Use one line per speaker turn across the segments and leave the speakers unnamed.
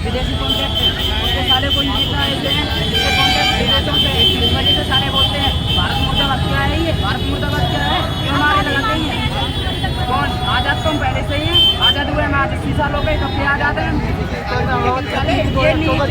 विदेशी कॉन्टेक्ट है, उसके साले कोई नेता ऐसे हैं जिसके कॉन्टेक्ट विदेशों से है। इस वजह से सारे बोलते हैं भारत मुर्दाबाद क्या है, ये भारत मुर्दाबाद क्या है, क्यों नारे लगाते हैं। कौन आजाद? तुम पहले से ही हैं, आजाद हुए हम आज 80 साल हो गए, कब से आजाद हैं हम? ये नीचे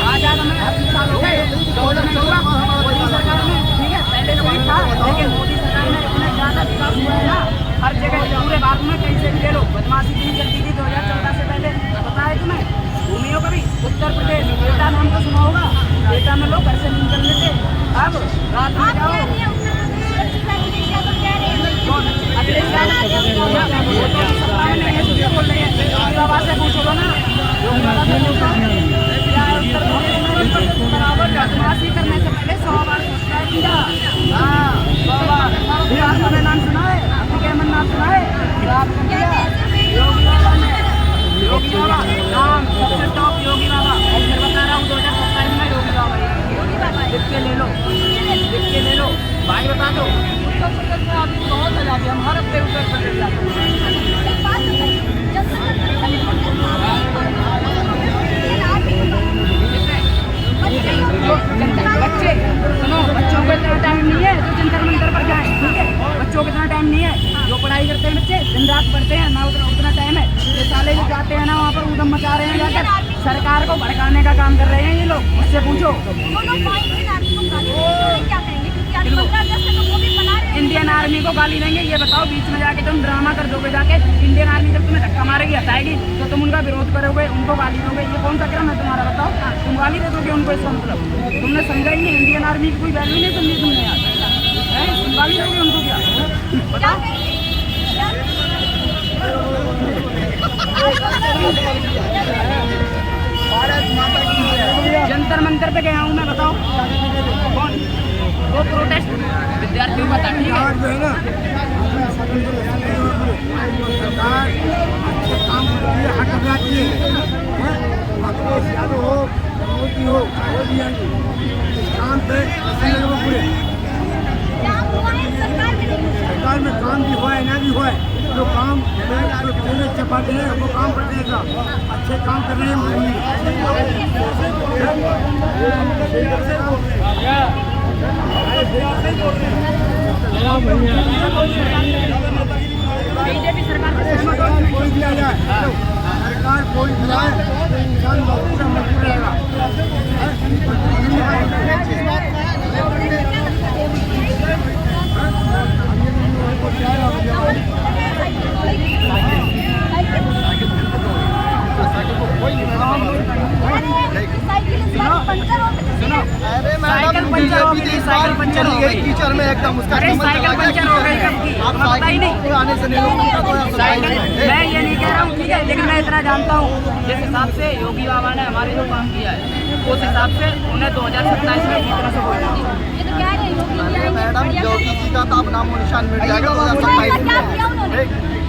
आजाद हमें 80 साल हो गए, 2014 मोदी सरकार में, ठीक है, पहले से ही था, लेकिन मोदी सरकार में इतना ज़्यादा विकास हुआ है ना, हर जगह पूरे भारत में कहीं से भी ले लो। बदमाशी इतनी चलती थी 2014 से पहले, पता है तुम्हें? भूमियों का भी उत्तर प्रदेश एटा नाम तो सुना होगा, एटा में लोग घर से नहीं निकल लेते, अब रात में जाओ बोल रहे हैं, योगी बाबा से पूछो ना, योगी बाबा से पूछो क्या उत्तर प्रदेश में बराबर बदमाशी करने से पहले 100 बार सोचता है क्या? हाँ, 100 बार। आपने नाम सुना है? आपने क्या नाम सुना है? योगी बाबा ने, योगी बाबा नाम सबसे टॉप योगी बाबा। और फिर बता रहा हूँ 2027 में योगी बाबा, योगी बाबा लिख के ले लो, लिख के ले लो भाई, बता दो। उत्तर प्रदेश में अभी बहुत आजादी, हम हर हफ्ते उत्तर प्रदेश जाते हैं। बच्चे सुनो, बच्चों को इतना टाइम नहीं है जो जंतर मंतर पर जाए, ठीक है, बच्चों को इतना टाइम नहीं है, जो पढ़ाई करते हैं बच्चे दिन रात पढ़ते हैं ना, उतना टाइम है। ये साले जो जाते हैं ना वहाँ पर उधम मचा रहे हैं, जाकर सरकार को भड़काने का काम कर रहे हैं ये लोग, मुझसे पूछो। इंडियन आर्मी को गाली देंगे, ये बताओ बीच में जाके तुम ड्रामा कर दोगे, जाके इंडियन आर्मी जब तुम्हें धक्का मारेगी हटाएगी तो तुम उनका विरोध करोगे, उनको गाली दोगे, ये कौन सा क्रम है तुम्हारा? बताओ, तुम गाली दे दोगे उनको, इसका मतलब तुमने समझा ही नहीं, इंडियन आर्मी की कोई वैल्यू नहीं समझी तुमने यार, तुम गाली दोगे उनको क्या? बताओ। जंतर मंतर पे गया हूँ मैं, बताओ कौन? वो प्रोटेस्ट विद्यार्थियों का था, ठीक है, सरकार अच्छे काम करती है, हक जाती है, अखिलेश यादव हो, मोदी हो, वो भी आएंगे काम पे पूरे सरकार में काम भी हुआ है ना भी हुआ है, जो काम पहले चपाते हैं वो काम कर देगा, अच्छे काम कर रहे हैं बीजेपी सरकार कोई दिया जाए, सरकार कोई दिलाए तो इंसान बहुत मजबूर रहेगा। सुनो, अरे मैडम साइकिल पंचर हो गई कीचड़ में एकदम, उसका साइकिल पंचर हो गई कब की? आप पता ही नहीं आने से नहीं, मैं ये नहीं कह रहा हूँ, ठीक है, लेकिन मैं इतना जानता हूँ जिस हिसाब से योगी बाबा ने हमारे जो काम किया है उस हिसाब से उन्हें 2027 में जीतने से बोलना चाहिए।
मैडम योगी जी का तो अब नामो निशान मिट जाएगा 2027 में।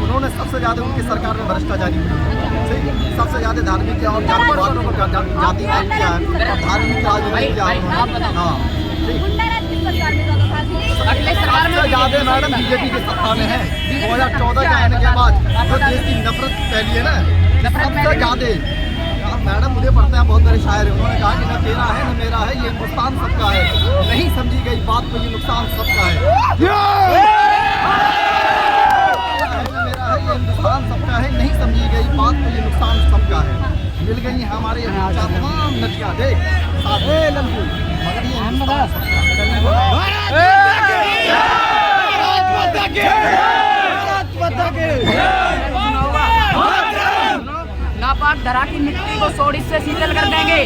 उन्होंने सबसे ज्यादा उनकी सरकार में भ्रष्टाचारी की, सबसे ज्यादा धार्मिक और जातिवाद किया है, धार्मिक राजनीति किया है। हाँ, सबसे ज्यादा मैडम बीजेपी की सत्ता में है, 2014 के आने के बाद जो देश की नफरत फैली है ना, सबसे ज्यादा। मैडम मुझे पढ़ते हैं, बहुत बड़े शायर है, उन्होंने कहा कि न तेरा है न मेरा है, ये हिंदुस्तान सबका है, नहीं समझी गई बात को ये नुकसान सबका है। हिंदुस्तान सबका है, नहीं समझी गई बात तो ये नुकसान सबका है। मिल गई हमारे तमाम नदियाँ देख साधे लंबू, मगर ये हिंदुस्तान सबका है।
नापाक धरा की मिट्टी को सोडिस से शीतल कर देंगे,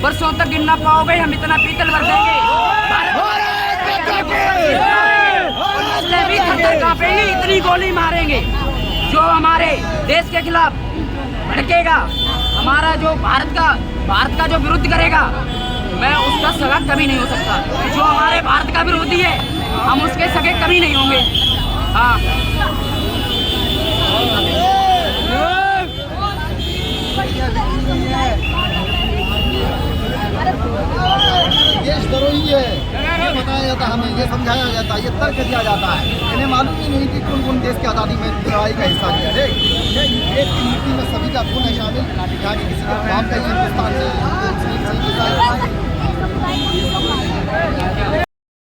वर्षों तक गिन ना पाओगे, हम इतना पीतल भर देंगे, भी थर कांपेंगे, इतनी गोली मारेंगे। जो हमारे देश के खिलाफ भड़केगा, हमारा जो भारत का जो विरुद्ध करेगा, मैं उसका सगा कभी नहीं हो सकता। जो हमारे भारत का विरोधी है, हम उसके सगे कभी नहीं होंगे। हाँ,
देशद्रोही है, ये बताया जाता है हमें, ये समझाया जाता है, ये तर्क दिया जाता है। इन्हें मालूम ही नहीं कि कौन कौन देश की आज़ादी में लड़ाई का हिस्सा लिया है। देश की नीति में सभी का खून है शामिल, यहाँ की किसी के बाप का ही हिंदुस्तान से